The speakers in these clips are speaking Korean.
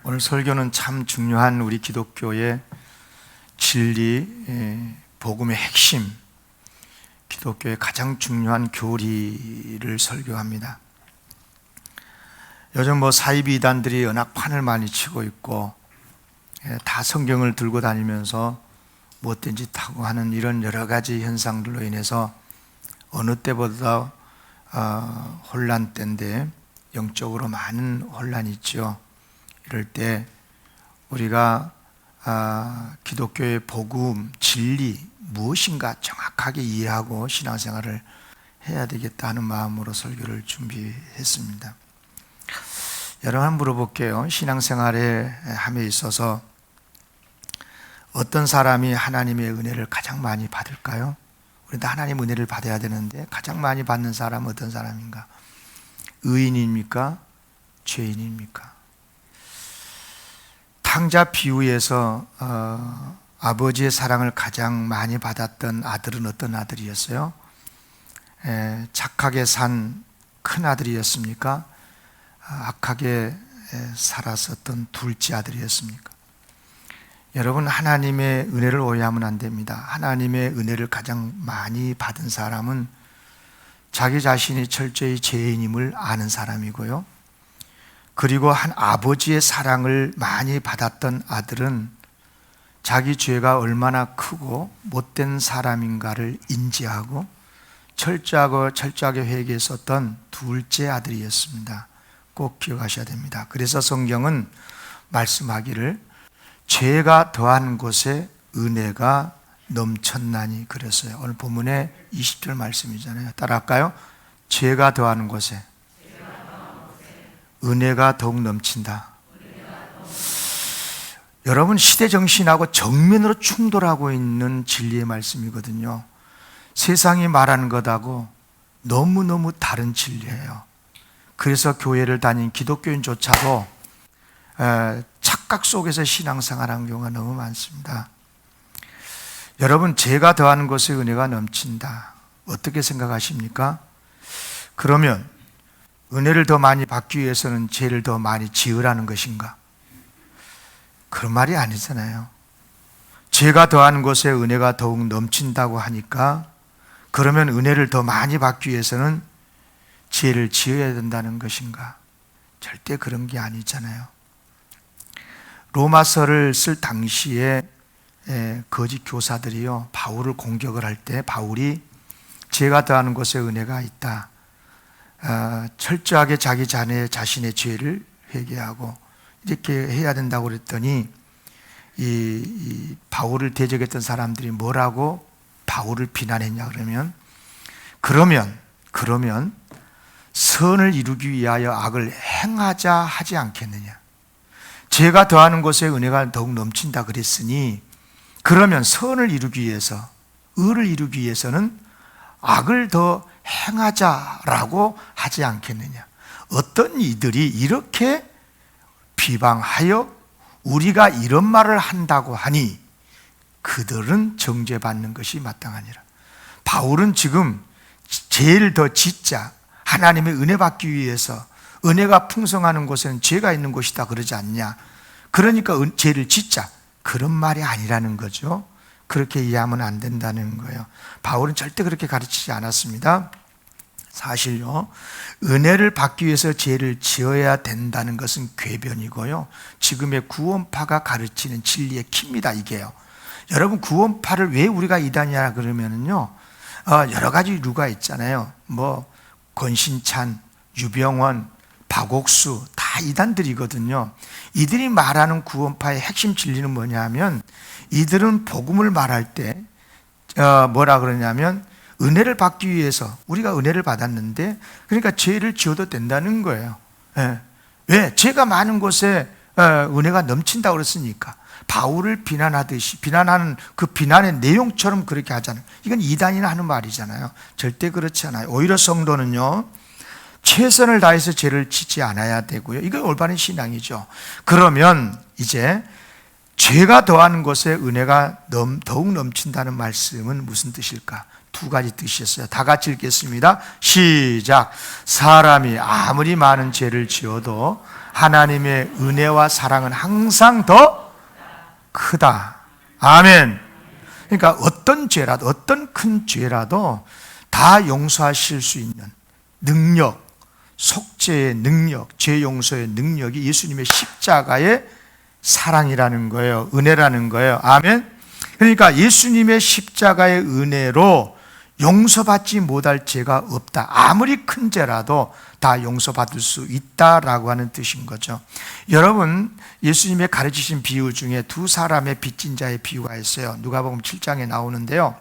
오늘 설교는 참 중요한 우리 기독교의 진리, 복음의 핵심, 기독교의 가장 중요한 교리를 설교합니다. 요즘 사이비 이단들이 연합판을 많이 치고 있고 다 성경을 들고 다니면서 못된 짓 하고 하는 이런 여러 가지 현상들로 인해서 어느 때보다 혼란 때인데 영적으로 많은 혼란이 있죠. 이럴 때 우리가 기독교의 복음, 진리 무엇인가 정확하게 이해하고 신앙생활을 해야 되겠다 하는 마음으로 설교를 준비했습니다. 여러분 한번 물어볼게요. 신앙생활에 함에 있어서 어떤 사람이 하나님의 은혜를 가장 많이 받을까요? 우리도 하나님의 은혜를 받아야 되는데 가장 많이 받는 사람은 어떤 사람인가? 의인입니까? 죄인입니까? 탕자 비유에서 아버지의 사랑을 가장 많이 받았던 아들은 어떤 아들이었어요? 착하게 산 큰 아들이었습니까? 악하게 살았었던 둘째 아들이었습니까? 여러분, 하나님의 은혜를 오해하면 안 됩니다. 하나님의 은혜를 가장 많이 받은 사람은 자기 자신이 철저히 죄인임을 아는 사람이고요. 그리고 한 아버지의 사랑을 많이 받았던 아들은 자기 죄가 얼마나 크고 못된 사람인가를 인지하고 철저하게 회개했었던 둘째 아들이었습니다. 꼭 기억하셔야 됩니다. 그래서 성경은 말씀하기를 죄가 더한 곳에 은혜가 넘쳤나니 그랬어요. 오늘 본문의 20절 말씀이잖아요. 따라할까요? 죄가 더하는 곳에 은혜가 더욱 넘친다. 여러분, 시대정신하고 정면으로 충돌하고 있는 진리의 말씀이거든요. 세상이 말하는 것하고 너무너무 다른 진리예요. 그래서 교회를 다닌 기독교인조차도 착각 속에서 신앙생활하는 경우가 너무 많습니다. 여러분, 죄가 더하는 곳에 은혜가 넘친다. 어떻게 생각하십니까? 그러면 은혜를 더 많이 받기 위해서는 죄를 더 많이 지으라는 것인가? 그런 말이 아니잖아요. 죄가 더하는 곳에 은혜가 더욱 넘친다고 하니까 그러면 은혜를 더 많이 받기 위해서는 죄를 지어야 된다는 것인가? 절대 그런 게 아니잖아요. 로마서를 쓸 당시에 거짓 교사들이요, 바울을 공격을 할 때 바울이 죄가 더하는 곳에 은혜가 있다, 철저하게 자기 자신의 죄를 회개하고 이렇게 해야 된다고 그랬더니 이 바울을 대적했던 사람들이 뭐라고 바울을 비난했냐 그러면 선을 이루기 위하여 악을 행하자 하지 않겠느냐. 죄가 더하는 곳에 은혜가 더욱 넘친다 그랬으니 그러면 선을 이루기 위해서, 의를 이루기 위해서는 악을 더 행하자라고 하지 않겠느냐. 어떤 이들이 이렇게 비방하여 우리가 이런 말을 한다고 하니 그들은 정죄받는 것이 마땅하니라. 바울은 지금 죄를 더 짓자, 하나님의 은혜 받기 위해서, 은혜가 풍성하는 곳에는 죄가 있는 곳이다 그러지 않냐. 그러니까 죄를 짓자, 그런 말이 아니라는 거죠. 그렇게 이해하면 안 된다는 거예요. 바울은 절대 그렇게 가르치지 않았습니다. 사실요, 은혜를 받기 위해서 죄를 지어야 된다는 것은 궤변이고요, 지금의 구원파가 가르치는 진리의 키입니다. 이게요. 여러분, 구원파를 왜 우리가 이단이냐 그러면은요, 여러 가지 이유가 있잖아요. 권신찬, 유병원, 박옥수 다 이단들이거든요. 이들이 말하는 구원파의 핵심 진리는 뭐냐 하면, 이들은 복음을 말할 때 뭐라 그러냐면 은혜를 받기 위해서, 우리가 은혜를 받았는데 그러니까 죄를 지어도 된다는 거예요. 왜? 죄가 많은 곳에 은혜가 넘친다고 그랬으니까. 바울을 비난하듯이, 비난하는 그 비난의 내용처럼 그렇게 하잖아요. 이건 이단이나 하는 말이잖아요. 절대 그렇지 않아요. 오히려 성도는요, 최선을 다해서 죄를 짓지 않아야 되고요. 이건 올바른 신앙이죠. 그러면 이제 죄가 더하는 곳에 은혜가 더욱 넘친다는 말씀은 무슨 뜻일까? 두 가지 뜻이었어요. 다 같이 읽겠습니다. 시작. 사람이 아무리 많은 죄를 지어도 하나님의 은혜와 사랑은 항상 더 크다. 아멘. 그러니까 어떤 죄라도, 어떤 큰 죄라도 다 용서하실 수 있는 능력, 속죄의 능력, 죄 용서의 능력이 예수님의 십자가의 사랑이라는 거예요. 은혜라는 거예요. 아멘. 그러니까 예수님의 십자가의 은혜로 용서받지 못할 죄가 없다. 아무리 큰 죄라도 다 용서받을 수 있다라고 하는 뜻인 거죠. 여러분, 예수님의 가르치신 비유 중에 두 사람의 빚진 자의 비유가 있어요. 누가복음 7장에 나오는데요.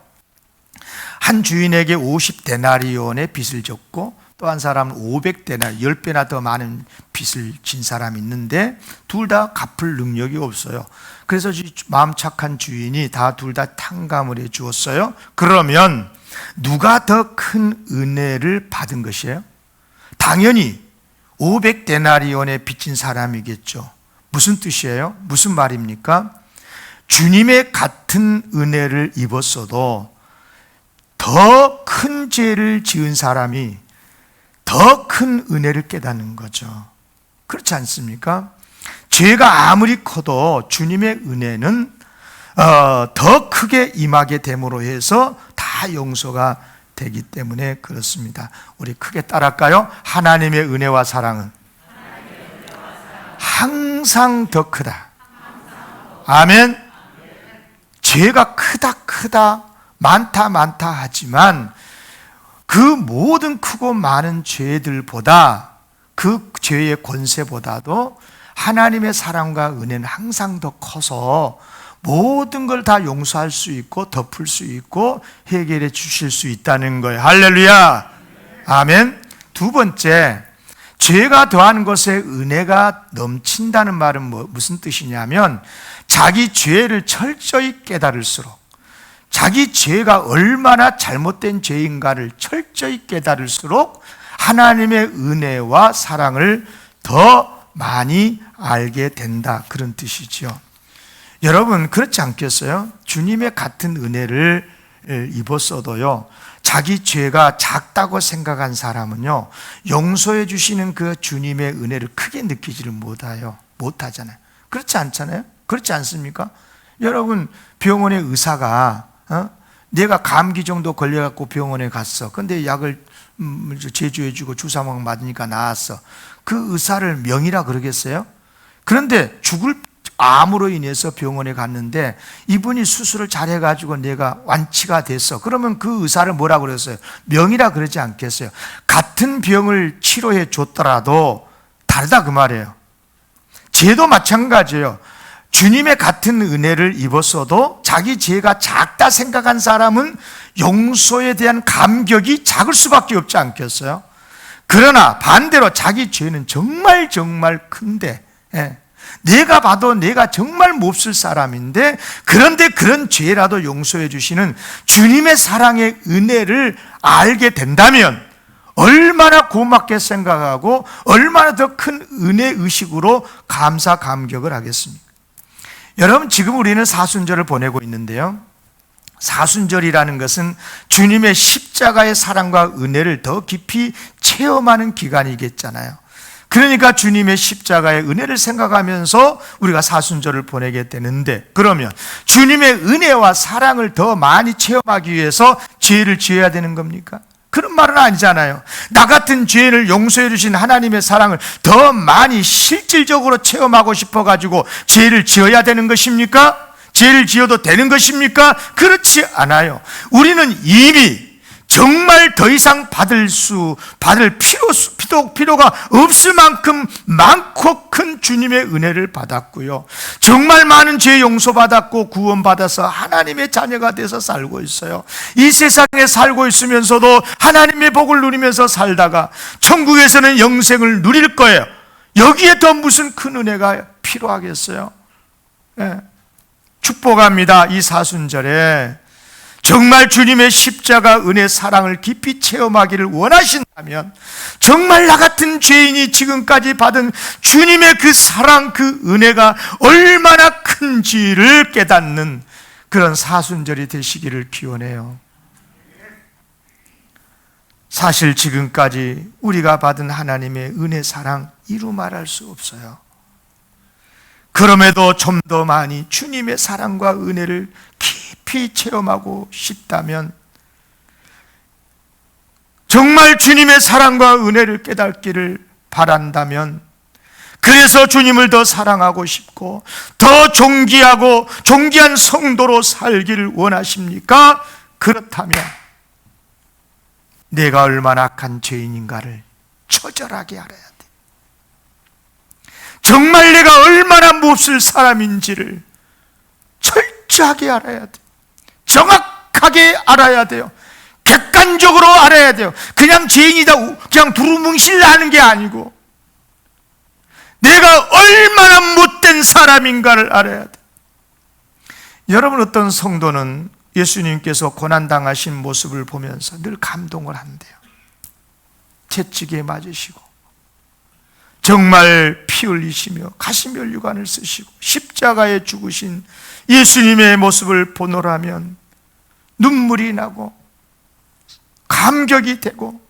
한 주인에게 50데나리온의 빚을 졌고 또 한 사람은 500데나리온, 10배나 더 많은 빚을 진 사람이 있는데 둘 다 갚을 능력이 없어요. 그래서 마음 착한 주인이 둘 다 탕감을 해 주었어요. 그러면 누가 더 큰 은혜를 받은 것이에요? 당연히 500데나리온에 빚진 사람이겠죠. 무슨 뜻이에요? 무슨 말입니까? 주님의 같은 은혜를 입었어도 더 큰 죄를 지은 사람이 더 큰 은혜를 깨닫는 거죠. 그렇지 않습니까? 죄가 아무리 커도 주님의 은혜는 더 크게 임하게 됨으로 해서 다 용서가 되기 때문에 그렇습니다. 우리 크게 따라할까요? 하나님의 은혜와 사랑은 항상 더 크다. 아멘. 죄가 크다 많다 하지만 그 모든 크고 많은 죄들보다 그 죄의 권세보다도 하나님의 사랑과 은혜는 항상 더 커서 모든 걸 다 용서할 수 있고 덮을 수 있고 해결해 주실 수 있다는 거예요. 할렐루야. 아멘. 두 번째, 죄가 더한 것에 은혜가 넘친다는 말은 무슨 뜻이냐면 자기 죄를 철저히 깨달을수록, 자기 죄가 얼마나 잘못된 죄인가를 철저히 깨달을수록 하나님의 은혜와 사랑을 더 많이 알게 된다, 그런 뜻이죠. 여러분, 그렇지 않겠어요? 주님의 같은 은혜를 입었어도요, 자기 죄가 작다고 생각한 사람은요, 용서해 주시는 그 주님의 은혜를 크게 느끼지를 못하잖아요. 그렇지 않잖아요? 그렇지 않습니까? 여러분, 병원의 의사가 내가 감기 정도 걸려갖고 병원에 갔어. 근데 약을 제조해주고 주사막 맞으니까 나았어. 그 의사를 명의라 그러겠어요? 그런데 죽을 암으로 인해서 병원에 갔는데 이분이 수술을 잘해가지고 내가 완치가 됐어. 그러면 그 의사를 뭐라 그랬어요? 명의라 그러지 않겠어요? 같은 병을 치료해 줬더라도 다르다 그 말이에요. 죄도 마찬가지예요. 주님의 같은 은혜를 입었어도 자기 죄가 작다 생각한 사람은 용서에 대한 감격이 작을 수밖에 없지 않겠어요? 그러나 반대로 자기 죄는 정말 큰데, 내가 봐도 내가 정말 몹쓸 사람인데 그런데 그런 죄라도 용서해 주시는 주님의 사랑의 은혜를 알게 된다면 얼마나 고맙게 생각하고 얼마나 더 큰 은혜 의식으로 감사 감격을 하겠습니까? 여러분, 지금 우리는 사순절을 보내고 있는데요, 사순절이라는 것은 주님의 십자가의 사랑과 은혜를 더 깊이 체험하는 기간이겠잖아요. 그러니까 주님의 십자가의 은혜를 생각하면서 우리가 사순절을 보내게 되는데, 그러면 주님의 은혜와 사랑을 더 많이 체험하기 위해서 죄를 지어야 되는 겁니까? 그런 말은 아니잖아요. 나 같은 죄인을 용서해 주신 하나님의 사랑을 더 많이 실질적으로 체험하고 싶어가지고 죄를 지어야 되는 것입니까? 죄를 지어도 되는 것입니까? 그렇지 않아요. 우리는 이미 정말 더 이상 받을 필요가 없을 만큼 많고 큰 주님의 은혜를 받았고요, 정말 많은 죄 용서받았고 구원받아서 하나님의 자녀가 돼서 살고 있어요. 이 세상에 살고 있으면서도 하나님의 복을 누리면서 살다가 천국에서는 영생을 누릴 거예요. 여기에 더 무슨 큰 은혜가 필요하겠어요? 축복합니다. 이 사순절에 정말 주님의 십자가 은혜 사랑을 깊이 체험하기를 원하신다면, 정말 나 같은 죄인이 지금까지 받은 주님의 그 사랑, 그 은혜가 얼마나 큰지를 깨닫는 그런 사순절이 되시기를 기원해요. 사실 지금까지 우리가 받은 하나님의 은혜 사랑 이루 말할 수 없어요. 그럼에도 좀 더 많이 주님의 사랑과 은혜를 깊이 체험하고 싶다면, 정말 주님의 사랑과 은혜를 깨닫기를 바란다면, 그래서 주님을 더 사랑하고 싶고 더 존귀한 성도로 살기를 원하십니까? 그렇다면 내가 얼마나 악한 죄인인가를 처절하게 알아야 돼. 정말 내가 얼마나 몹쓸 사람인지를 철저하게 알아야 돼. 정확하게 알아야 돼요. 객관적으로 알아야 돼요. 그냥 죄인이다, 그냥 두루뭉실 하는 게 아니고 내가 얼마나 못된 사람인가를 알아야 돼. 여러분, 어떤 성도는 예수님께서 고난당하신 모습을 보면서 늘 감동을 한대요. 채찍에 맞으시고 정말 피 흘리시며 가시면류관을 쓰시고 십자가에 죽으신 예수님의 모습을 보노라면 눈물이 나고 감격이 되고,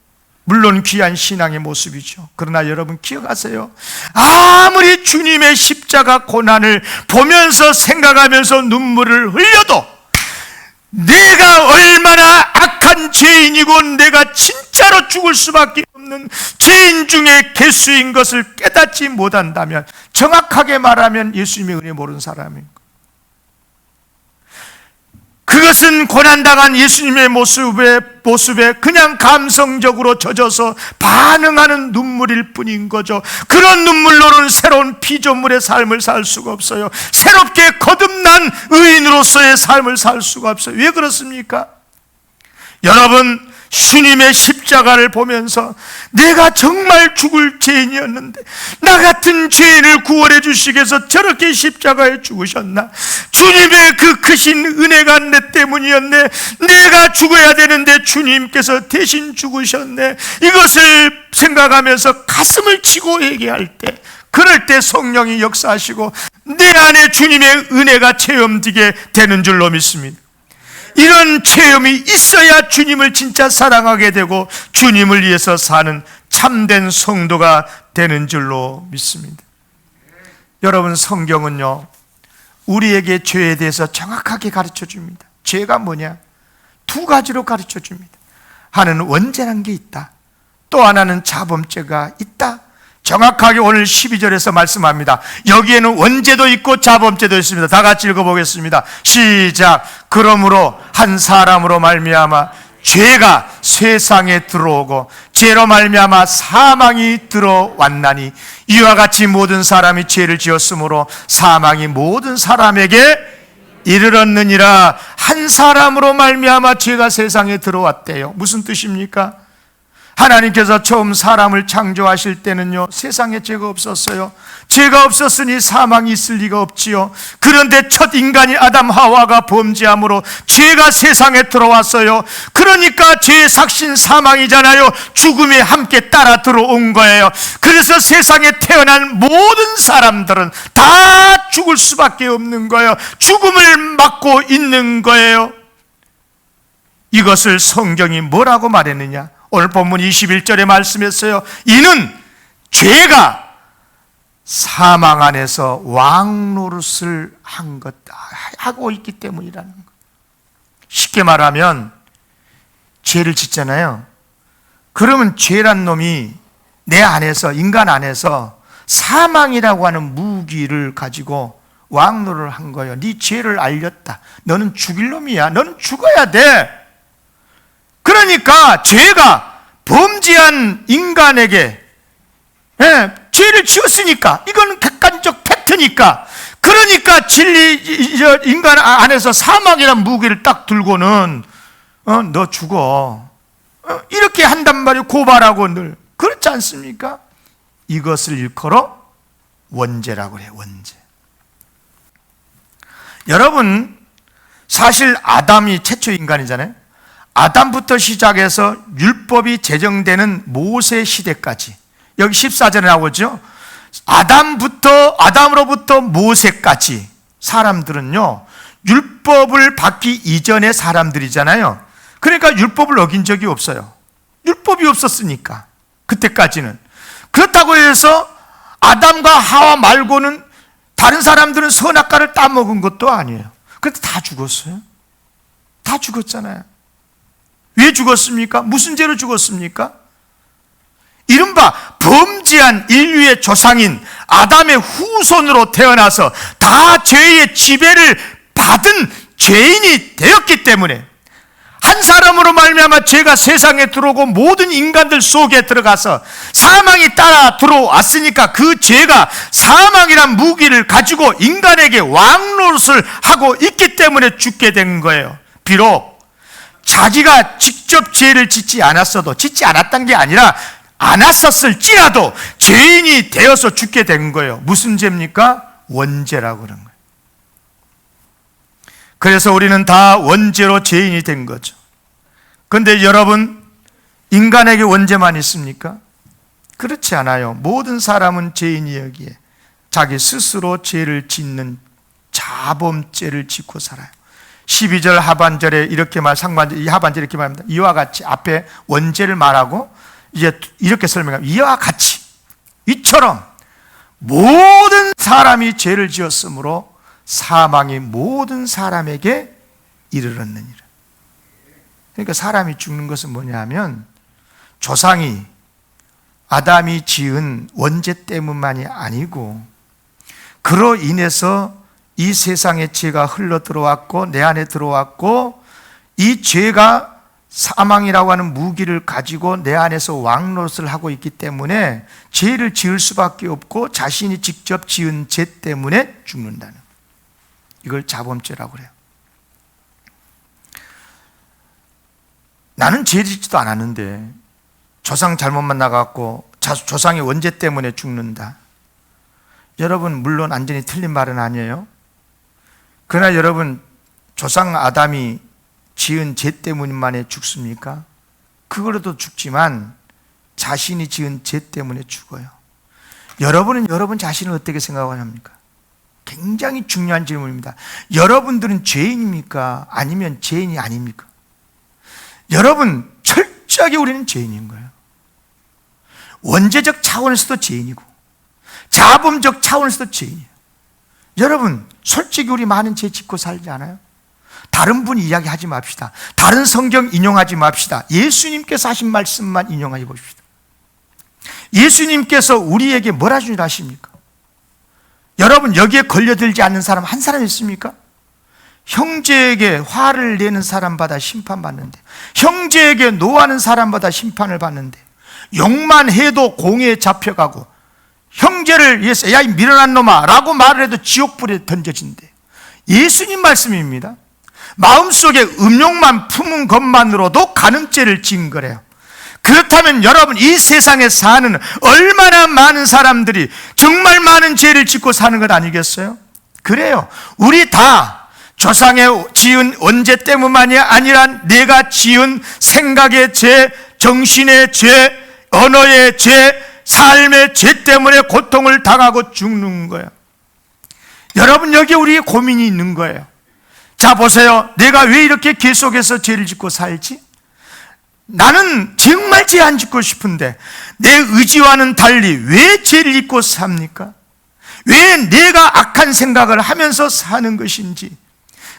물론 귀한 신앙의 모습이죠. 그러나 여러분 기억하세요. 아무리 주님의 십자가 고난을 보면서 생각하면서 눈물을 흘려도 내가 얼마나 악한 죄인이고 내가 진짜로 죽을 수밖에 없는 죄인 중에 개수인 것을 깨닫지 못한다면, 정확하게 말하면 예수님의 은혜 모르는 사람인 거예요. 그것은 고난당한 예수님의 모습에 그냥 감성적으로 젖어서 반응하는 눈물일 뿐인 거죠. 그런 눈물로는 새로운 피조물의 삶을 살 수가 없어요. 새롭게 거듭난 의인으로서의 삶을 살 수가 없어요. 왜 그렇습니까? 여러분, 주님의 십자가를 보면서 내가 정말 죽을 죄인이었는데 나 같은 죄인을 구원해 주시기 위해서 저렇게 십자가에 죽으셨나? 주님의 그 크신 은혜가 내 때문이었네. 내가 죽어야 되는데 주님께서 대신 죽으셨네. 이것을 생각하면서 가슴을 치고 얘기할 때, 그럴 때 성령이 역사하시고 내 안에 주님의 은혜가 체험되게 되는 줄로 믿습니다. 이런 체험이 있어야 주님을 진짜 사랑하게 되고 주님을 위해서 사는 참된 성도가 되는 줄로 믿습니다. 여러분, 성경은요 우리에게 죄에 대해서 정확하게 가르쳐 줍니다. 죄가 뭐냐? 두 가지로 가르쳐 줍니다. 하나는 원죄란 게 있다, 또 하나는 자범죄가 있다. 정확하게 오늘 12절에서 말씀합니다. 여기에는 원죄도 있고 자범죄도 있습니다. 다 같이 읽어보겠습니다. 시작. 그러므로 한 사람으로 말미암아 죄가 세상에 들어오고 죄로 말미암아 사망이 들어왔나니 이와 같이 모든 사람이 죄를 지었으므로 사망이 모든 사람에게 이르렀느니라. 한 사람으로 말미암아 죄가 세상에 들어왔대요. 무슨 뜻입니까? 하나님께서 처음 사람을 창조하실 때는요 세상에 죄가 없었어요. 죄가 없었으니 사망이 있을 리가 없지요. 그런데 첫 인간이 아담 하와가 범죄함으로 죄가 세상에 들어왔어요. 그러니까 죄의 삭신 사망이잖아요. 죽음이 함께 따라 들어온 거예요. 그래서 세상에 태어난 모든 사람들은 다 죽을 수밖에 없는 거예요. 죽음을 맞고 있는 거예요. 이것을 성경이 뭐라고 말했느냐? 오늘 본문 21절에 말씀했어요. 이는 죄가 사망 안에서 왕노릇을 하고 있기 때문이라는 것. 쉽게 말하면 죄를 짓잖아요. 그러면 죄란 놈이 내 안에서, 인간 안에서 사망이라고 하는 무기를 가지고 왕노릇을 한 거예요. 네 죄를 알렸다. 너는 죽일 놈이야. 너는 죽어야 돼. 그러니까 죄가 범죄한 인간에게 죄를 지었으니까 이건 객관적 팩트니까, 그러니까 인간 안에서 사망이라는 무기를 딱 들고는 너 죽어 이렇게 한단 말이에요. 고발하고 늘. 그렇지 않습니까? 이것을 일컬어 원죄라고 해요. 원죄. 여러분, 사실 아담이 최초 인간이잖아요. 아담부터 시작해서 율법이 제정되는 모세 시대까지, 여기 14절에 나오죠. 아담으로부터 모세까지 사람들은요 율법을 받기 이전의 사람들이잖아요. 그러니까 율법을 어긴 적이 없어요. 율법이 없었으니까 그때까지는. 그렇다고 해서 아담과 하와 말고는 다른 사람들은 선악과를 따먹은 것도 아니에요. 그런데 다 죽었어요. 다 죽었잖아요. 왜 죽었습니까? 무슨 죄로 죽었습니까? 이른바 범죄한 인류의 조상인 아담의 후손으로 태어나서 다 죄의 지배를 받은 죄인이 되었기 때문에, 한 사람으로 말미암아 죄가 세상에 들어오고 모든 인간들 속에 들어가서 사망이 따라 들어왔으니까 그 죄가 사망이란 무기를 가지고 인간에게 왕노릇을 하고 있기 때문에 죽게 된 거예요. 비록 자기가 직접 죄를 짓지 않았어도, 짓지 않았던 게 아니라 않았었을지라도 죄인이 되어서 죽게 된 거예요. 무슨 죄입니까? 원죄라고 그런 거예요. 그래서 우리는 다 원죄로 죄인이 된 거죠. 그런데 여러분, 인간에게 원죄만 있습니까? 그렇지 않아요. 모든 사람은 죄인이 여기에 자기 스스로 죄를 짓는 자범죄를 짓고 살아요. 12절 하반절에 이렇게 이 하반절에 이렇게 말합니다. 이와 같이, 앞에 원죄를 말하고 이제 이렇게 설명합니다. 이와 같이, 이처럼 모든 사람이 죄를 지었으므로 사망이 모든 사람에게 이르렀느니라. 그러니까 사람이 죽는 것은 뭐냐면, 조상이 아담이 지은 원죄 때문만이 아니고 그로 인해서 이 세상의 죄가 흘러 들어왔고 내 안에 들어왔고, 이 죄가 사망이라고 하는 무기를 가지고 내 안에서 왕노릇을 하고 있기 때문에 죄를 지을 수밖에 없고 자신이 직접 지은 죄 때문에 죽는다는, 이걸 자범죄라고 그래요. 나는 죄 짓지도 않았는데 조상 잘못 만나갖고 조상의 원죄 때문에 죽는다. 여러분, 물론 완전히 틀린 말은 아니에요. 그러나 여러분, 조상 아담이 지은 죄 때문만에 죽습니까? 그거로도 죽지만 자신이 지은 죄 때문에 죽어요. 여러분은 여러분 자신을 어떻게 생각합니까? 굉장히 중요한 질문입니다. 여러분들은 죄인입니까? 아니면 죄인이 아닙니까? 여러분, 철저하게 우리는 죄인인 거예요. 원죄적 차원에서도 죄인이고 자범적 차원에서도 죄인이에요. 여러분, 솔직히 우리 많은 죄 짓고 살지 않아요? 다른 분 이야기하지 맙시다. 다른 성경 인용하지 맙시다. 예수님께서 하신 말씀만 인용해 봅시다. 예수님께서 우리에게 뭐라 주시라 하십니까? 여러분, 여기에 걸려들지 않는 사람 한 사람 있습니까? 형제에게 화를 내는 사람마다 심판받는데, 형제에게 노하는 사람마다 심판을 받는데, 욕만 해도 공회에 잡혀가고, 형제를 위해서 야 이 미련한 놈아 라고 말을 해도 지옥불에 던져진대. 예수님 말씀입니다. 마음속에 음욕만 품은 것만으로도 간음죄를 지은 거래요. 그렇다면 여러분, 이 세상에 사는 얼마나 많은 사람들이 정말 많은 죄를 짓고 사는 것 아니겠어요? 그래요. 우리 다 조상의 지은 원죄 때문만이 아니라 내가 지은 생각의 죄, 정신의 죄, 언어의 죄, 삶의 죄 때문에 고통을 당하고 죽는 거예요. 여러분, 여기에 우리의 고민이 있는 거예요. 자, 보세요. 내가 왜 이렇게 계속해서 죄를 짓고 살지? 나는 정말 죄 안 짓고 싶은데 내 의지와는 달리 왜 죄를 짓고 삽니까? 왜 내가 악한 생각을 하면서 사는 것인지,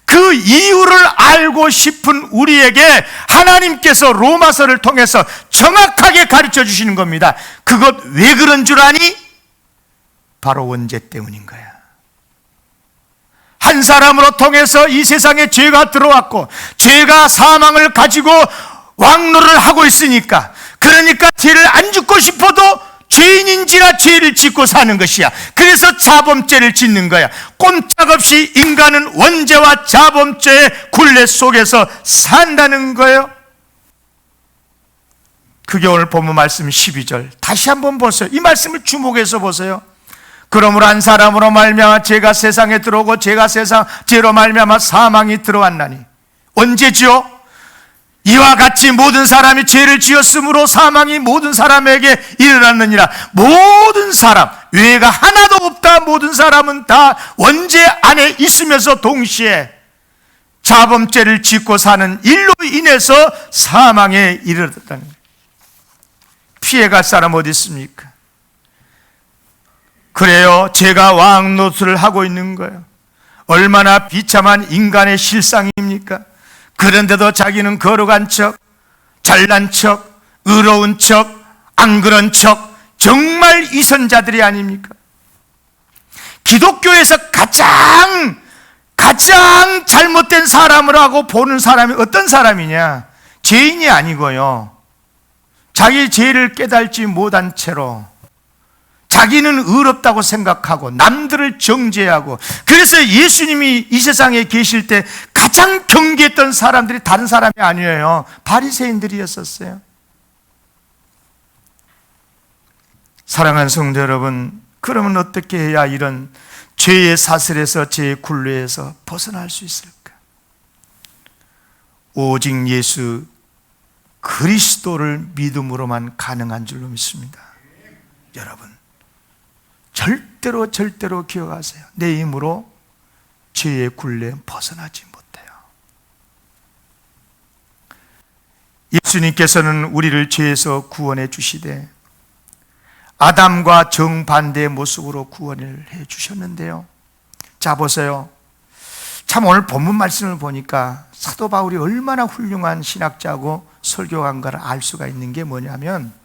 그 이유를 알고 싶은 우리에게 하나님께서 로마서를 통해서 정확하게 가르쳐 주시는 겁니다. 그것 왜 그런 줄 아니? 바로 원죄 때문인 거야. 한 사람으로 통해서 이 세상에 죄가 들어왔고 죄가 사망을 가지고 왕노를 하고 있으니까, 그러니까 죄를 안 짓고 싶어도 죄인인지라 죄를 짓고 사는 것이야. 그래서 자범죄를 짓는 거야. 꼼짝없이 인간은 원죄와 자범죄의 굴레 속에서 산다는 거예요. 그게 오늘 본문 말씀 12절 다시 한번 보세요. 이 말씀을 주목해서 보세요. 그러므로 한 사람으로 말미암아 죄가 세상에 들어오고 죄로 말미암아 사망이 들어왔나니, 언제지요? 이와 같이 모든 사람이 죄를 지었으므로 사망이 모든 사람에게 이르렀느니라. 모든 사람, 외가 하나도 없다. 모든 사람은 다 원죄 안에 있으면서 동시에 자범죄를 짓고 사는 일로 인해서 사망에 이르렀다는 거예요. 피해갈 사람 어디 있습니까? 그래요, 제가 왕 노릇을 하고 있는 거예요. 얼마나 비참한 인간의 실상입니까? 그런데도 자기는 거룩한 척, 잘난 척, 의로운 척, 안 그런 척, 정말 이선자들이 아닙니까? 기독교에서 가장 잘못된 사람이라고 보는 사람이 어떤 사람이냐? 죄인이 아니고요, 자기 죄를 깨달지 못한 채로 자기는 의롭다고 생각하고 남들을 정죄하고, 그래서 예수님이 이 세상에 계실 때 가장 경계했던 사람들이 다른 사람이 아니에요, 바리새인들이었었어요. 사랑하는 성도 여러분, 그러면 어떻게 해야 이런 죄의 사슬에서, 죄의 굴레에서 벗어날 수 있을까? 오직 예수 그리스도를 믿음으로만 가능한 줄로 믿습니다. 여러분, 절대로 기억하세요. 내 힘으로 죄의 굴레에 벗어나지 못해요. 예수님께서는 우리를 죄에서 구원해 주시되 아담과 정반대의 모습으로 구원을 해 주셨는데요. 자, 보세요. 참 오늘 본문 말씀을 보니까 사도 바울이 얼마나 훌륭한 신학자고 설교가인가를 알 수가 있는 게 뭐냐면,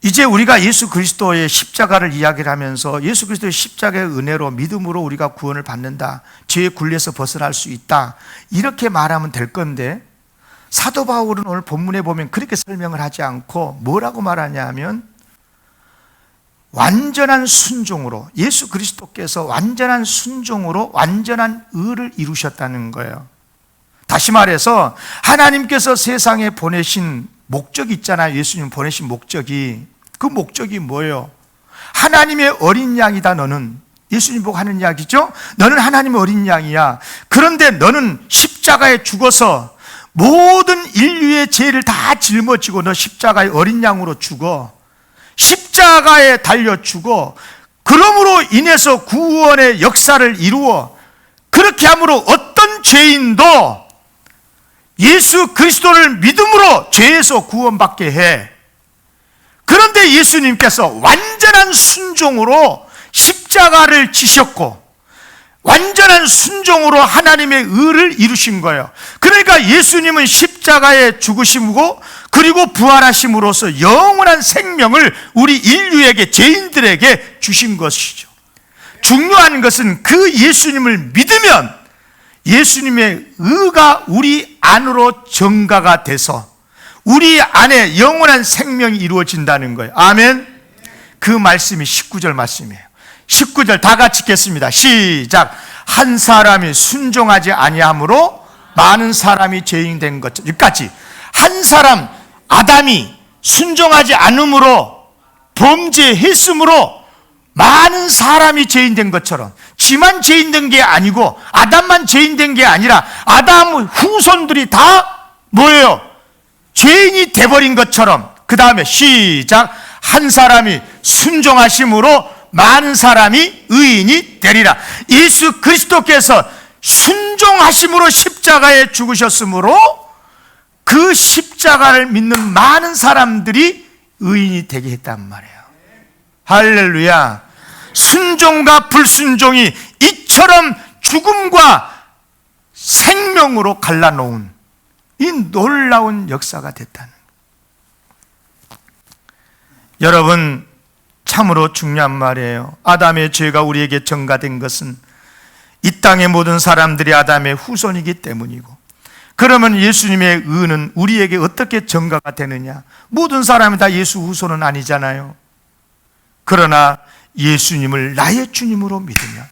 이제 우리가 예수 그리스도의 십자가를 이야기를 하면서 예수 그리스도의 십자가의 은혜로 믿음으로 우리가 구원을 받는다, 죄의 굴레에서 벗어날 수 있다, 이렇게 말하면 될 건데, 사도 바울은 오늘 본문에 보면 그렇게 설명을 하지 않고 뭐라고 말하냐 하면, 완전한 순종으로, 예수 그리스도께서 완전한 순종으로 완전한 의를 이루셨다는 거예요. 다시 말해서 하나님께서 세상에 보내신 목적이 있잖아요. 예수님 보내신 목적이, 그 목적이 뭐예요? 하나님의 어린 양이다 너는. 예수님 보고 하는 이야기죠. 너는 하나님의 어린 양이야. 그런데 너는 십자가에 죽어서 모든 인류의 죄를 다 짊어지고 너 십자가의 어린 양으로 죽어, 십자가에 달려 죽어, 그러므로 인해서 구원의 역사를 이루어, 그렇게 함으로 어떤 죄인도 예수 그리스도를 믿음으로 죄에서 구원받게 해. 그런데 예수님께서 완전한 순종으로 십자가를 지셨고 완전한 순종으로 하나님의 의를 이루신 거예요. 그러니까 예수님은 십자가에 죽으시고 그리고 부활하심으로써 영원한 생명을 우리 인류에게, 죄인들에게 주신 것이죠. 중요한 것은 그 예수님을 믿으면 예수님의 의가 우리 안으로 정가가 돼서 우리 안에 영원한 생명이 이루어진다는 거예요. 아멘. 그 말씀이 19절 말씀이에요. 19절 다 같이 읽겠습니다. 시작. 한 사람이 순종하지 아니함으로 많은 사람이 죄인 된 것처럼, 여기까지. 한 사람 아담이 순종하지 않음으로, 범죄했으므로 많은 사람이 죄인 된 것처럼, 지만 죄인 된 게 아니고 아담만 죄인 된 게 아니라 아담 후손들이 다 뭐예요? 죄인이 돼버린 것처럼. 그 다음에 시작. 한 사람이 순종하심으로 많은 사람이 의인이 되리라. 예수 그리스도께서 순종하심으로 십자가에 죽으셨으므로 그 십자가를 믿는 많은 사람들이 의인이 되게 했단 말이에요. 할렐루야. 순종과 불순종이 이처럼 죽음과 생명으로 갈라놓은 이 놀라운 역사가 됐다는 거예요. 여러분, 참으로 중요한 말이에요. 아담의 죄가 우리에게 전가된 것은 이 땅의 모든 사람들이 아담의 후손이기 때문이고, 그러면 예수님의 의는 우리에게 어떻게 전가가 되느냐? 모든 사람이 다 예수 후손은 아니잖아요. 그러나 예수님을 나의 주님으로 믿으면,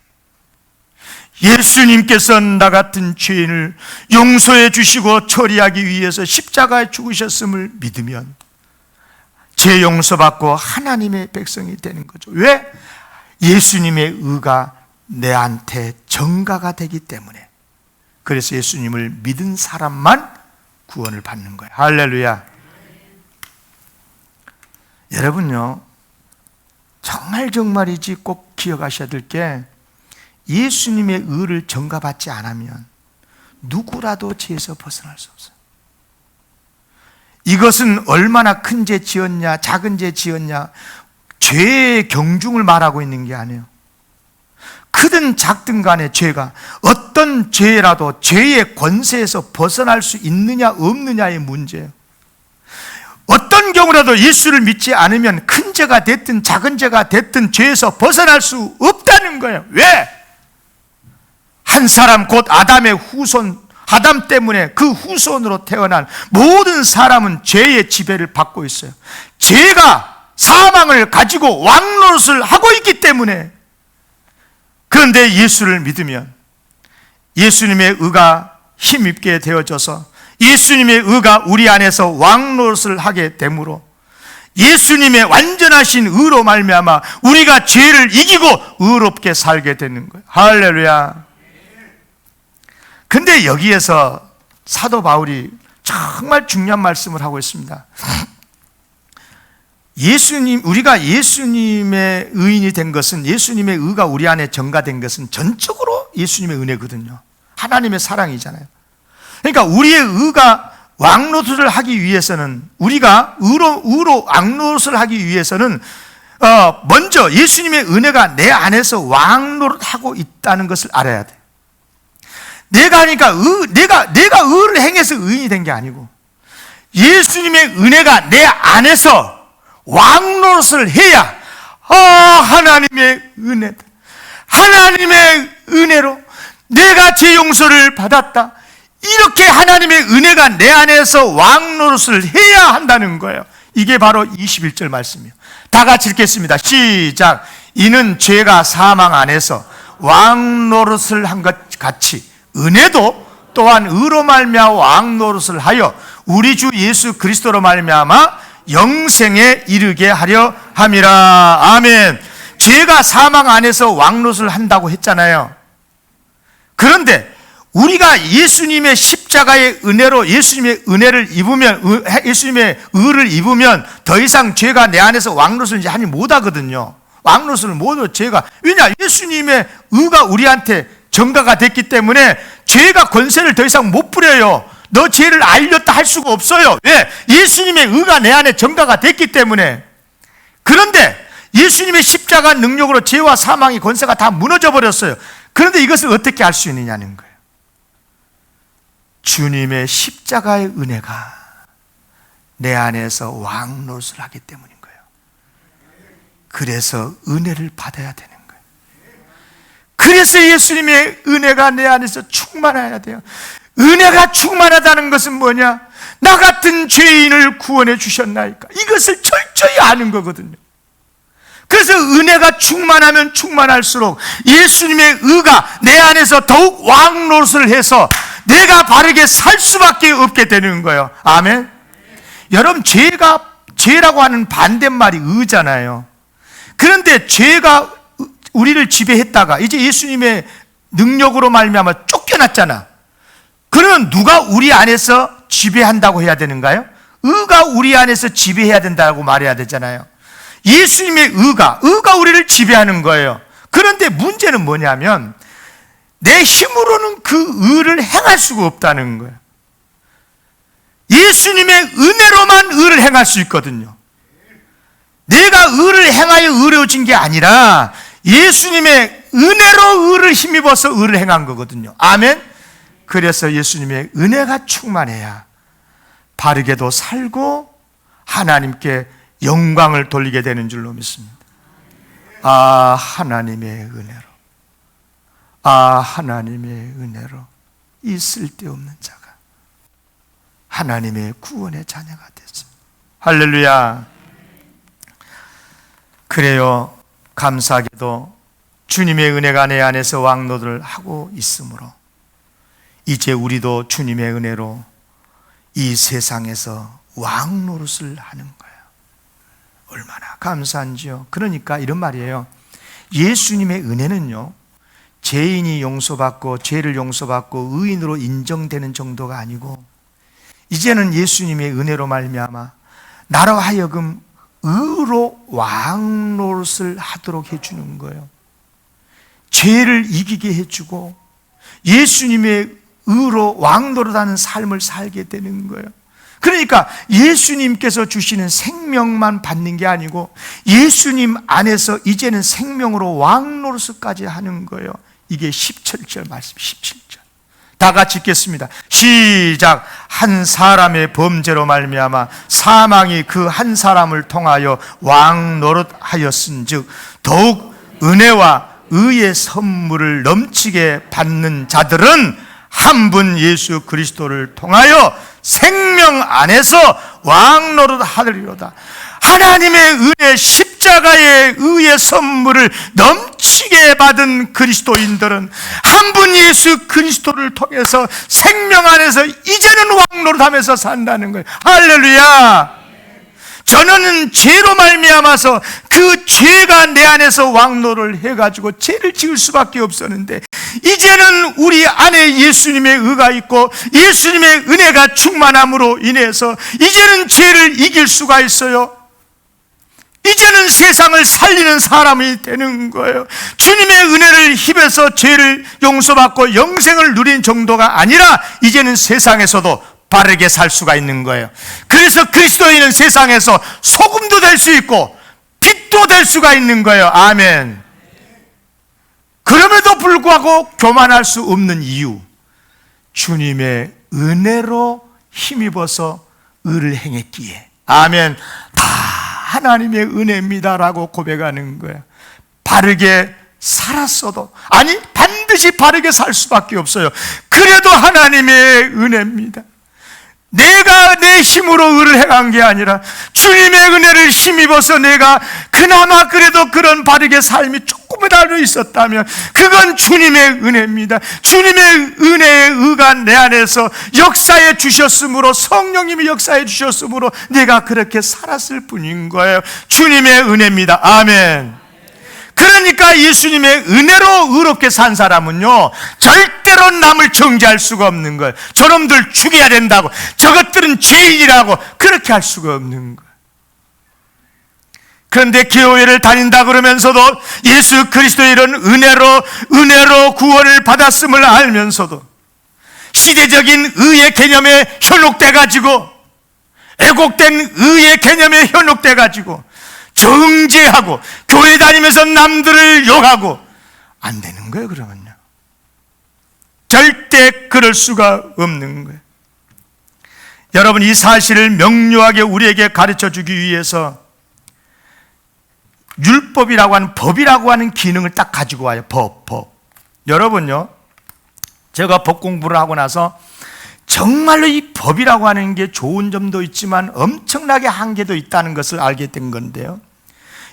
예수님께서 나 같은 죄인을 용서해 주시고 처리하기 위해서 십자가에 죽으셨음을 믿으면 죄 용서받고 하나님의 백성이 되는 거죠. 왜? 예수님의 의가 내한테 전가가 되기 때문에. 그래서 예수님을 믿은 사람만 구원을 받는 거예요. 할렐루야. 여러분요, 정말이지 꼭 기억하셔야 될 게, 예수님의 의를 전가받지 않으면 누구라도 죄에서 벗어날 수 없어요. 이것은 얼마나 큰 죄 지었냐, 작은 죄 지었냐, 죄의 경중을 말하고 있는 게 아니에요. 크든 작든 간에 죄가 어떤 죄라도 죄의 권세에서 벗어날 수 있느냐 없느냐의 문제예요. 어떤 경우라도 예수를 믿지 않으면 큰 죄가 됐든 작은 죄가 됐든 죄에서 벗어날 수 없다는 거예요. 왜? 한 사람 곧 아담의 후손, 아담 때문에 그 후손으로 태어난 모든 사람은 죄의 지배를 받고 있어요. 죄가 사망을 가지고 왕노릇을 하고 있기 때문에. 그런데 예수를 믿으면 예수님의 의가 힘입게 되어져서 예수님의 의가 우리 안에서 왕노릇을 하게 되므로 예수님의 완전하신 의로 말미암아 우리가 죄를 이기고 의롭게 살게 되는 거예요. 할렐루야. 근데 여기에서 사도 바울이 정말 중요한 말씀을 하고 있습니다. 우리가 예수님의 의인이 된 것은, 예수님의 의가 우리 안에 전가된 것은 전적으로 예수님의 은혜거든요. 하나님의 사랑이잖아요. 그러니까 우리의 의가 왕노릇을 하기 위해서는, 우리가 의로 왕노릇을 하기 위해서는 먼저 예수님의 은혜가 내 안에서 왕노릇하고 있다는 것을 알아야 돼. 내가 의를 행해서 의인이 된 게 아니고 예수님의 은혜가 내 안에서 왕노릇을 해야 하나님의 은혜다. 하나님의 은혜로 내가 제 용서를 받았다. 이렇게 하나님의 은혜가 내 안에서 왕노릇을 해야 한다는 거예요. 이게 바로 21절 말씀이에요. 다 같이 읽겠습니다. 시작. 이는 죄가 사망 안에서 왕노릇을 한 것 같이 은혜도 또한 의로 말미암아 왕노릇을 하여 우리 주 예수 그리스도로 말미암아 영생에 이르게 하려 함이라. 아멘. 죄가 사망 안에서 왕노릇을 한다고 했잖아요. 그런데 우리가 예수님의 십자가의 은혜로 예수님의 은혜를 입으면, 예수님의 의를 입으면 더 이상 죄가 내 안에서 왕노릇을 이제 하지 못하거든요. 왕노릇을 못해요. 죄가. 왜냐? 예수님의 의가 우리한테 전가가 됐기 때문에 죄가 권세를 더 이상 못 부려요. 너 죄를 알렸다 할 수가 없어요. 왜? 예수님의 의가 내 안에 전가가 됐기 때문에. 그런데 예수님의 십자가 능력으로 죄와 사망의 권세가 다 무너져 버렸어요. 그런데 이것을 어떻게 알 수 있느냐는 거예요. 주님의 십자가의 은혜가 내 안에서 왕노릇을 하기 때문인 거예요. 그래서 은혜를 받아야 되는 거예요. 그래서 예수님의 은혜가 내 안에서 충만해야 돼요. 은혜가 충만하다는 것은 뭐냐? 나 같은 죄인을 구원해 주셨나이까? 이것을 철저히 아는 거거든요. 그래서 은혜가 충만하면 충만할수록 예수님의 의가 내 안에서 더욱 왕노릇을 해서 내가 바르게 살 수밖에 없게 되는 거예요. 아멘. 여러분, 죄라고 하는 반대말이 의잖아요. 그런데 죄가 우리를 지배했다가 이제 예수님의 능력으로 말미암아 쫓겨났잖아. 그러면 누가 우리 안에서 지배한다고 해야 되는가요? 의가 우리 안에서 지배해야 된다고 말해야 되잖아요. 예수님의 의가 우리를 지배하는 거예요. 그런데 문제는 뭐냐면 내 힘으로는 그 의를 행할 수가 없다는 거예요. 예수님의 은혜로만 의를 행할 수 있거든요. 내가 의를 행하여 의로워진 게 아니라 예수님의 은혜로 의를 힘입어서 의를 행한 거거든요. 아멘. 그래서 예수님의 은혜가 충만해야 바르게도 살고 하나님께 영광을 돌리게 되는 줄로 믿습니다. 하나님의 은혜로, 하나님의 은혜로 이 쓸데없는 자가 하나님의 구원의 자녀가 됐습니다. 할렐루야. 그래요. 감사하게도 주님의 은혜가 내 안에서 왕노릇을 하고 있으므로 이제 우리도 주님의 은혜로 이 세상에서 왕노릇을 하는 거예요. 얼마나 감사한지요. 그러니까 이런 말이에요. 예수님의 은혜는요, 죄인이 용서받고 죄를 용서받고 의인으로 인정되는 정도가 아니고 이제는 예수님의 은혜로 말미암아 나로 하여금 의로 왕노릇을 하도록 해주는 거예요. 죄를 이기게 해주고 예수님의 의로 왕노릇하는 삶을 살게 되는 거예요. 그러니까 예수님께서 주시는 생명만 받는 게 아니고 예수님 안에서 이제는 생명으로 왕노릇까지 하는 거예요. 이게 17절 말씀, 17절. 다 같이 읽겠습니다. 시작. 한 사람의 범죄로 말미암아 사망이 그 한 사람을 통하여 왕노릇하였은즉 더욱 은혜와 의의 선물을 넘치게 받는 자들은 한 분 예수 그리스도를 통하여 생명 안에서 왕노릇하리로다. 하나님의 은혜, 십자가의 의의 선물을 넘치게 받은 그리스도인들은 한 분 예수 그리스도를 통해서 생명 안에서 이제는 왕노릇하면서 산다는 거예요. 할렐루야. 저는 죄로 말미암아서 그 죄가 내 안에서 왕노를 해가지고 죄를 지을 수밖에 없었는데 이제는 우리 안에 예수님의 의가 있고 예수님의 은혜가 충만함으로 인해서 이제는 죄를 이길 수가 있어요. 이제는 세상을 살리는 사람이 되는 거예요. 주님의 은혜를 힘입어서 죄를 용서받고 영생을 누린 정도가 아니라 이제는 세상에서도 바르게 살 수가 있는 거예요. 그래서 그리스도인은 세상에서 소금도 될 수 있고 빛도 될 수가 있는 거예요. 아멘. 그럼에도 불구하고 교만할 수 없는 이유, 주님의 은혜로 힘입어서 의를 행했기에. 아멘. 다 하나님의 은혜입니다라고 고백하는 거예요. 바르게 살았어도, 아니 반드시 바르게 살 수밖에 없어요. 그래도 하나님의 은혜입니다. 내가 내 힘으로 의를 행한 게 아니라 주님의 은혜를 힘입어서 내가 그나마 그래도 그런 바르게 삶이 조금이라도 있었다면 그건 주님의 은혜입니다. 주님의 은혜의 의가 내 안에서 역사해 주셨으므로, 성령님이 역사해 주셨으므로 내가 그렇게 살았을 뿐인 거예요. 주님의 은혜입니다. 아멘. 그러니까 예수님의 은혜로 의롭게 산 사람은요 절대로 남을 정죄할 수가 없는 거예요. 저놈들 죽여야 된다고, 저것들은 죄인이라고 그렇게 할 수가 없는 거예요. 그런데 교회를 다닌다 그러면서도 예수 그리스도의 이런 은혜로 구원을 받았음을 알면서도 시대적인 의의 개념에 현혹돼 가지고, 애곡된 의의 개념에 현혹돼 가지고 정죄하고 교회 다니면서 남들을 욕하고 안 되는 거예요. 그러면요 절대 그럴 수가 없는 거예요. 여러분, 이 사실을 명료하게 우리에게 가르쳐 주기 위해서 율법이라고 하는, 법이라고 하는 기능을 딱 가지고 와요. 법. 여러분요, 제가 법 공부를 하고 나서 정말로 이 법이라고 하는 게 좋은 점도 있지만 엄청나게 한계도 있다는 것을 알게 된 건데요.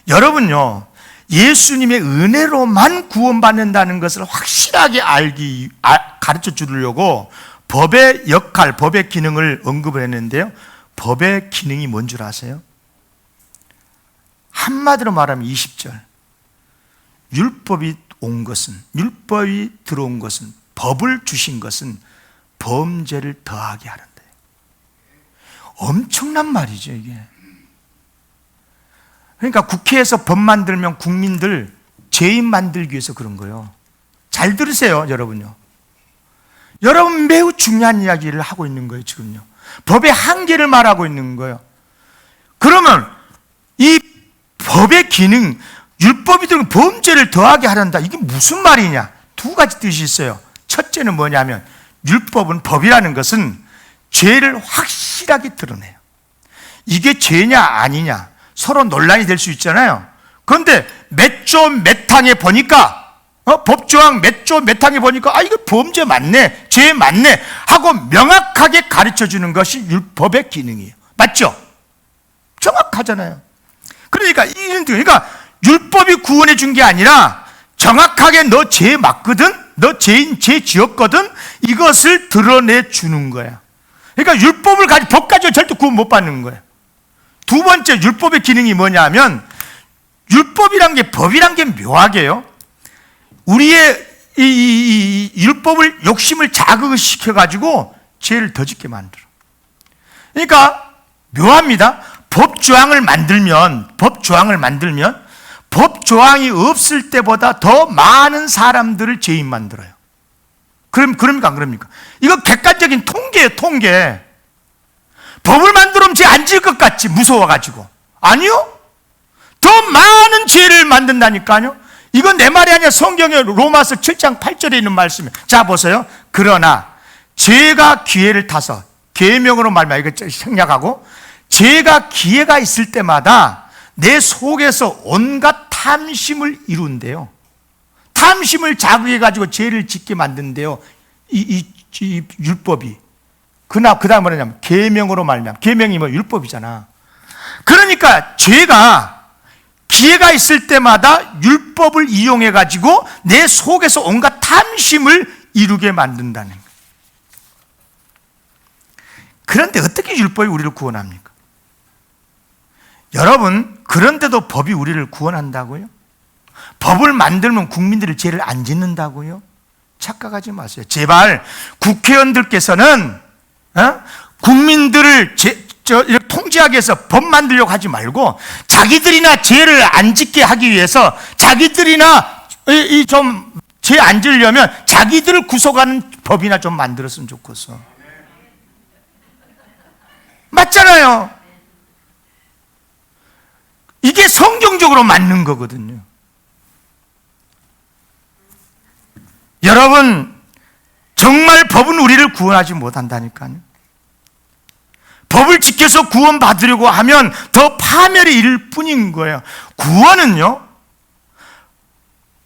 여러분요, 예수님의 은혜로만 구원받는다는 것을 확실하게 가르쳐 주려고 법의 역할, 법의 기능을 언급을 했는데요. 법의 기능이 뭔 줄 아세요? 한마디로 말하면 20절. 율법이 들어온 것은, 법을 주신 것은 범죄를 더하게 하는데. 엄청난 말이죠, 이게. 그러니까 국회에서 법 만들면 국민들 죄인 만들기 위해서 그런 거예요. 잘 들으세요, 여러분요. 여러분, 매우 중요한 이야기를 하고 있는 거예요, 지금요. 법의 한계를 말하고 있는 거예요. 그러면 이 법의 기능, 율법이 들은 범죄를 더하게 하란다. 이게 무슨 말이냐? 두 가지 뜻이 있어요. 첫째는 뭐냐면, 율법은, 법이라는 것은 죄를 확실하게 드러내요. 이게 죄냐 아니냐 서로 논란이 될 수 있잖아요. 그런데 몇 조 몇 항에 보니까, 법조항 몇 조 몇 항에 보니까 이거 범죄 맞네, 죄 맞네 하고 명확하게 가르쳐 주는 것이 율법의 기능이에요. 맞죠? 정확하잖아요. 그러니까 율법이 구원해 준 게 아니라 정확하게 너 죄 맞거든, 너 죄 지었거든, 이것을 드러내 주는 거야. 그러니까 율법을 법 가지고 절대 구원 못 받는 거야. 두 번째, 율법의 기능이 뭐냐면, 율법이란 게, 법이란 게 묘하게요, 우리의 이 율법을, 욕심을 자극시켜 가지고 죄를 더 짓게 만들어. 그러니까 묘합니다. 법조항을 만들면 법조항이 없을 때보다 더 많은 사람들을 죄인 만들어요. 그럽니까 안 그럽니까? 이거 객관적인 통계예요, 통계. 법을 만들면 죄 안 지을 것 같지, 무서워가지고. 아니요. 더 많은 죄를 만든다니까요. 이건 내 말이 아니라 성경의 로마서 7장 8절에 있는 말씀이에요. 자, 보세요. 그러나 죄가 기회를 타서, 계명으로 말하면 이거 생략하고, 죄가 기회가 있을 때마다 내 속에서 온갖 탐심을 이룬대요. 탐심을 자극해가지고 죄를 짓게 만든대요. 이 율법이. 그 다음 뭐냐면 계명으로 말하면, 계명이 뭐 율법이잖아. 그러니까 죄가 기회가 있을 때마다 율법을 이용해가지고 내 속에서 온갖 탐심을 이루게 만든다는 거예요. 그런데 어떻게 율법이 우리를 구원합니까? 여러분, 그런데도 법이 우리를 구원한다고요? 법을 만들면 국민들이 죄를 안 짓는다고요? 착각하지 마세요. 제발 국회의원들께서는 국민들을 이렇게 통제하기 위해서 법 만들려고 하지 말고 자기들이나 죄를 안 짓게 하기 위해서 자기들이나 좀 죄 안 지으려면 자기들을 구속하는 법이나 좀 만들었으면 좋겠어. 맞잖아요. 이게 성경적으로 맞는 거거든요. 여러분, 정말 법은 우리를 구원하지 못한다니까요. 법을 지켜서 구원받으려고 하면 더 파멸이 이를 뿐인 거예요. 구원은요,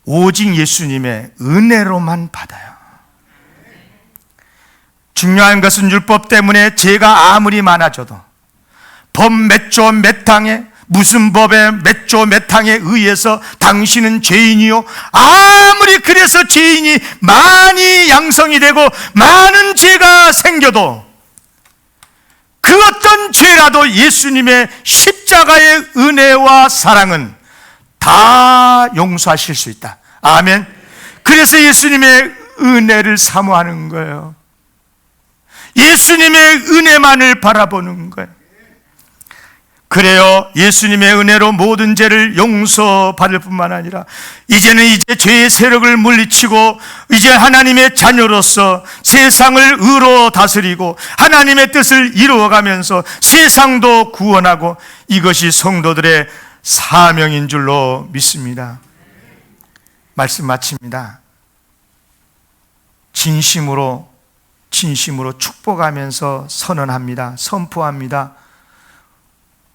오직 예수님의 은혜로만 받아요. 중요한 것은 율법 때문에 죄가 아무리 많아져도 법 몇 조 몇 항에 무슨 법에 몇 조 몇 항에 의해서 당신은 죄인이요, 아무리 그래서 죄인이 많이 양성이 되고 많은 죄가 생겨도 그 어떤 죄라도 예수님의 십자가의 은혜와 사랑은 다 용서하실 수 있다. 아멘. 그래서 예수님의 은혜를 사모하는 거예요. 예수님의 은혜만을 바라보는 거예요. 그래요, 예수님의 은혜로 모든 죄를 용서받을 뿐만 아니라 이제는 죄의 세력을 물리치고 이제 하나님의 자녀로서 세상을 의로 다스리고 하나님의 뜻을 이루어가면서 세상도 구원하고, 이것이 성도들의 사명인 줄로 믿습니다. 말씀 마칩니다. 진심으로 축복하면서 선언합니다. 선포합니다.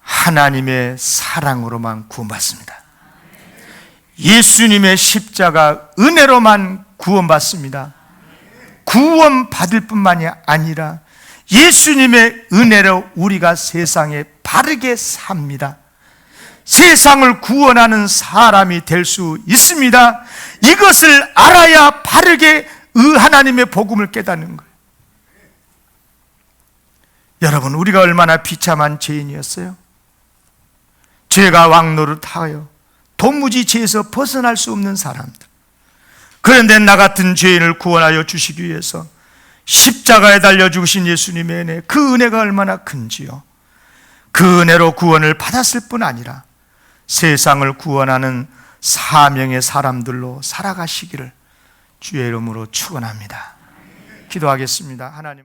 하나님의 사랑으로만 구원받습니다. 예수님의 십자가 은혜로만 구원받습니다. 구원받을 뿐만이 아니라 예수님의 은혜로 우리가 세상에 바르게 삽니다. 세상을 구원하는 사람이 될 수 있습니다. 이것을 알아야 바르게 하나님의 복음을 깨닫는 거예요. 여러분, 우리가 얼마나 비참한 죄인이었어요? 죄가 왕노릇하여 도무지 죄에서 벗어날 수 없는 사람들. 그런데 나 같은 죄인을 구원하여 주시기 위해서 십자가에 달려 죽으신 예수님의 은혜, 그 은혜가 얼마나 큰지요. 그 은혜로 구원을 받았을 뿐 아니라 세상을 구원하는 사명의 사람들로 살아가시기를 주의 이름으로 축원합니다. 기도하겠습니다. 하나님.